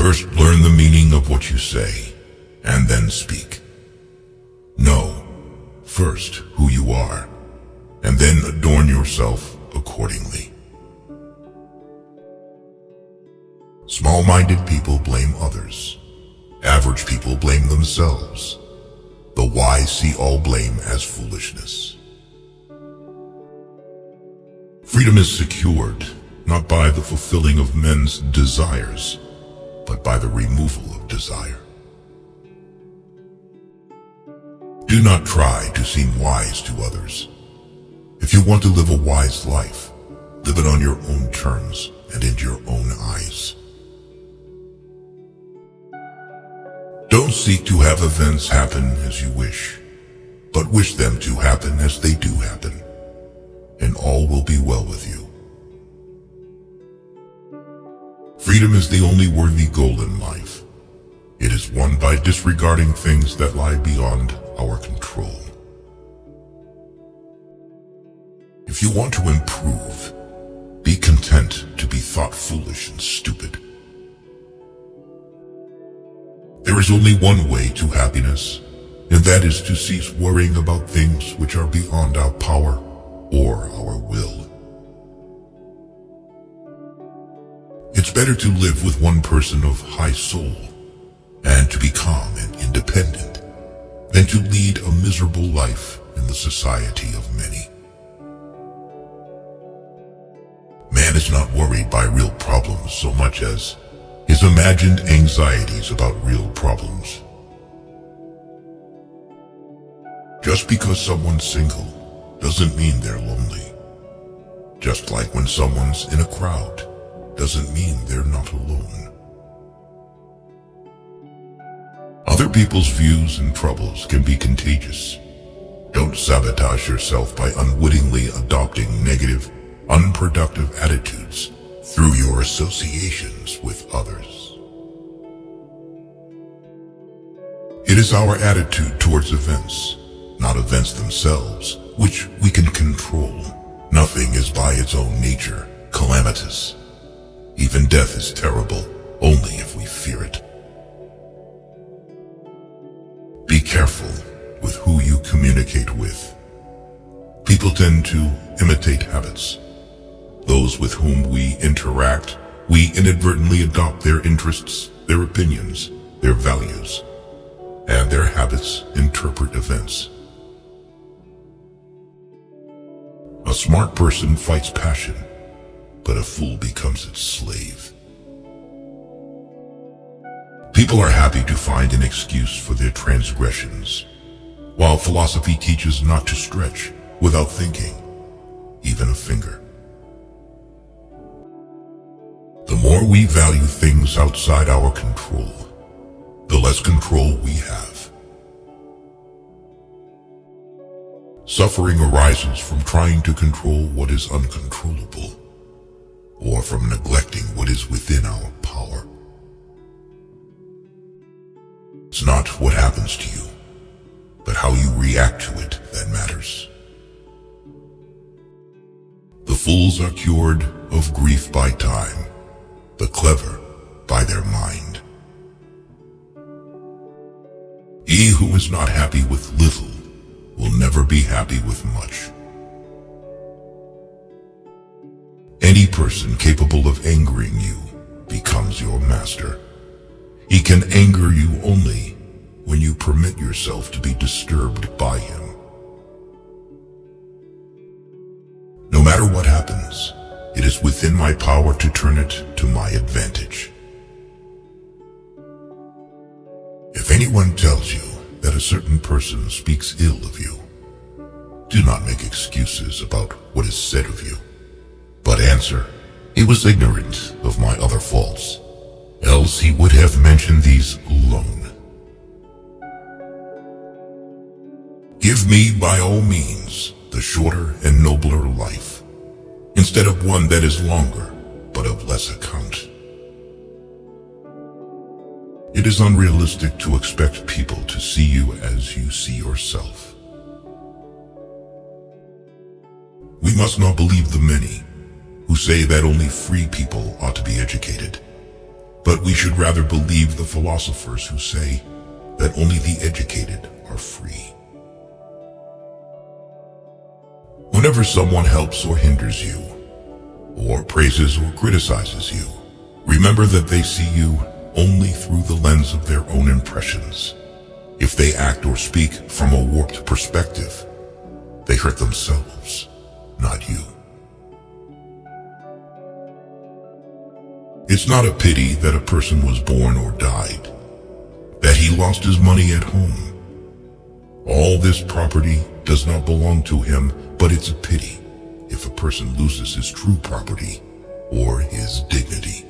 First learn the meaning of what you say, and then speak. Know, first, who you are, and then adorn yourself accordingly. Small-minded people blame others. Average people blame themselves. The wise see all blame as foolishness. Freedom is secured, not by the fulfilling of men's desires, but by the removal of desire. Do not try to seem wise to others. If you want to live a wise life, live it on your own terms and in your own eyes. Don't seek to have events happen as you wish, but wish them to happen as they do happen, and all will be well with you. Freedom is the only worthy goal in life. It is won by disregarding things that lie beyond our control. If you want to improve, be content to be thought foolish and stupid. There is only one way to happiness, and that is to cease worrying about things which are beyond our power or our will. It's better to live with one person of high soul and to be calm and independent than to lead a miserable life in the society of many. Man is not worried by real problems so much as his imagined anxieties about real problems. Just because someone's single doesn't mean they're lonely. Just like when someone's in a crowd doesn't mean they're not alone. Other people's views and troubles can be contagious. Don't sabotage yourself by unwittingly adopting negative, unproductive attitudes through your associations with others. It is our attitude towards events, not events themselves, which we can control. Nothing is by its own nature calamitous. Even death is terrible, only if we fear it. Be careful with who you communicate with. People tend to imitate habits. Those with whom we interact, we inadvertently adopt their interests, their opinions, their values, and their habits interpret events. A smart person fights passion, but a fool becomes its slave. People are happy to find an excuse for their transgressions, while philosophy teaches not to stretch without thinking, even a finger. The more we value things outside our control, the less control we have. Suffering arises from trying to control what is uncontrollable, or from neglecting what is within our power. It's not what happens to you, but how you react to it that matters. The fools are cured of grief by time, the clever by their mind. He who is not happy with little will never be happy with much. Any person capable of angering you becomes your master. He can anger you only when you permit yourself to be disturbed by him. No matter what happens, it is within my power to turn it to my advantage. If anyone tells you that a certain person speaks ill of you, do not make excuses about what is said of you, but answer, "He was ignorant of my other faults, else he would have mentioned these alone." Give me, by all means, the shorter and nobler life, instead of one that is longer, but of less account. It is unrealistic to expect people to see you as you see yourself. We must not believe the many who say that only free people ought to be educated. But we should rather believe the philosophers who say that only the educated are free. Whenever someone helps or hinders you, or praises or criticizes you, remember that they see you only through the lens of their own impressions. If they act or speak from a warped perspective, they hurt themselves, not you. It's not a pity that a person was born or died, that he lost his money at home. All this property does not belong to him, but it's a pity if a person loses his true property or his dignity.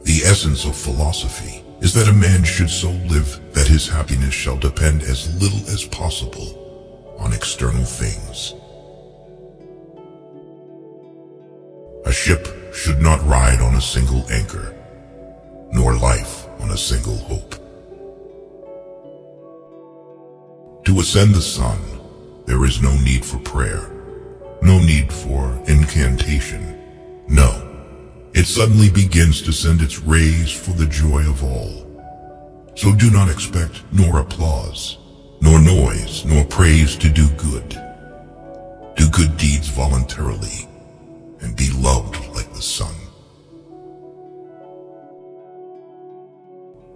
The essence of philosophy is that a man should so live that his happiness shall depend as little as possible on external things. A ship should not ride on a single anchor, nor life on a single hope. To ascend the sun, there is no need for prayer, no need for incantation. No, it suddenly begins to send its rays for the joy of all. So do not expect nor applause, nor noise, nor praise to do good. Do good deeds voluntarily, and be loved like the sun.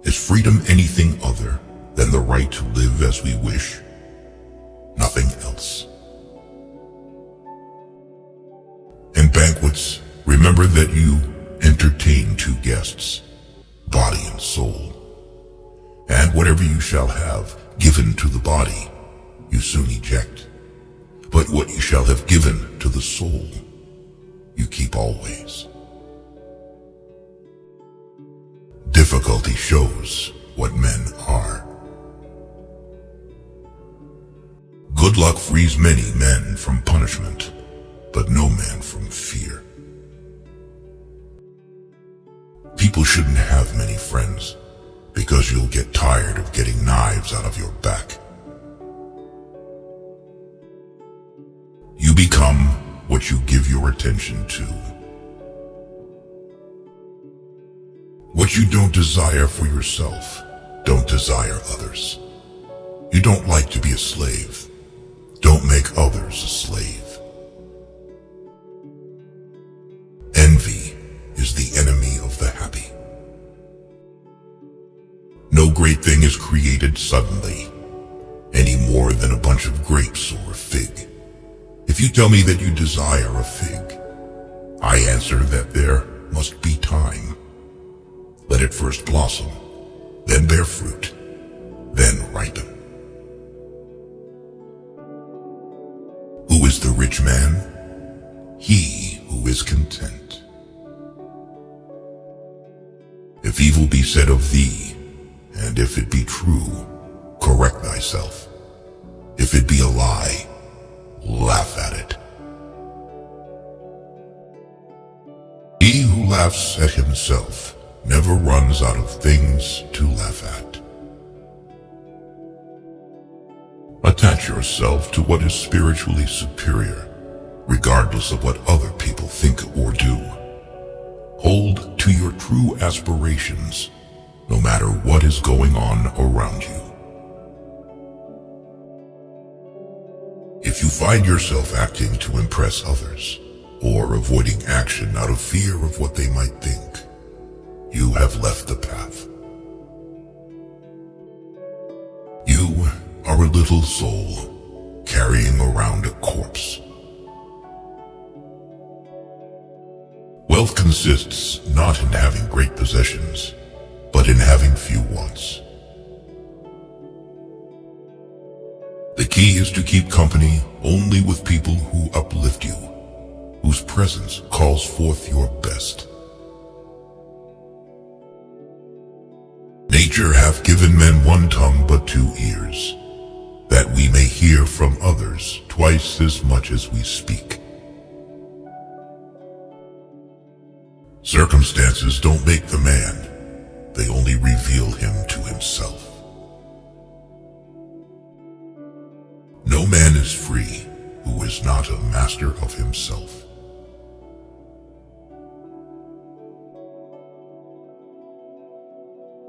Is freedom anything other than the right to live as we wish? Nothing else. In banquets, remember that you entertain two guests, body and soul. And whatever you shall have given to the body, you soon eject. But what you shall have given to the soul, you keep always. Difficulty shows what men are. Good luck frees many men from punishment, but no man from fear. People shouldn't have many friends, because you'll get tired of getting knives out of your back. You become what you give your attention to. What you don't desire for yourself, don't desire others. You don't like to be a slave. Don't make others a slave. Envy is the enemy of the happy. No great thing is created suddenly, any more than a bunch of grapes or a fig. If you tell me that you desire a fig, I answer that there must be time. Let it first blossom, then bear fruit, then ripen. Who is the rich man? He who is content. If evil be said of thee, and if it be true, correct thyself. If it be a lie, laugh at it. He who laughs at himself never runs out of things to laugh at. Attach yourself to what is spiritually superior, regardless of what other people think or do. Hold to your true aspirations, no matter what is going on around you. If you find yourself acting to impress others, or avoiding action out of fear of what they might think, you have left the path. You are a little soul carrying around a corpse. Wealth consists not in having great possessions, but in having few wants. The key is to keep company only with people who uplift you, whose presence calls forth your best. Nature hath given men one tongue but 2 ears, that we may hear from others twice as much as we speak. Circumstances don't make the man, they only reveal him to himself. No man is free who is not a master of himself.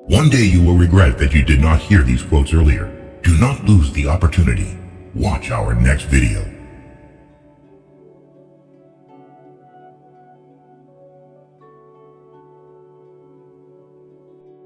One day you will regret that you did not hear these quotes earlier. Do not lose the opportunity. Watch our next video.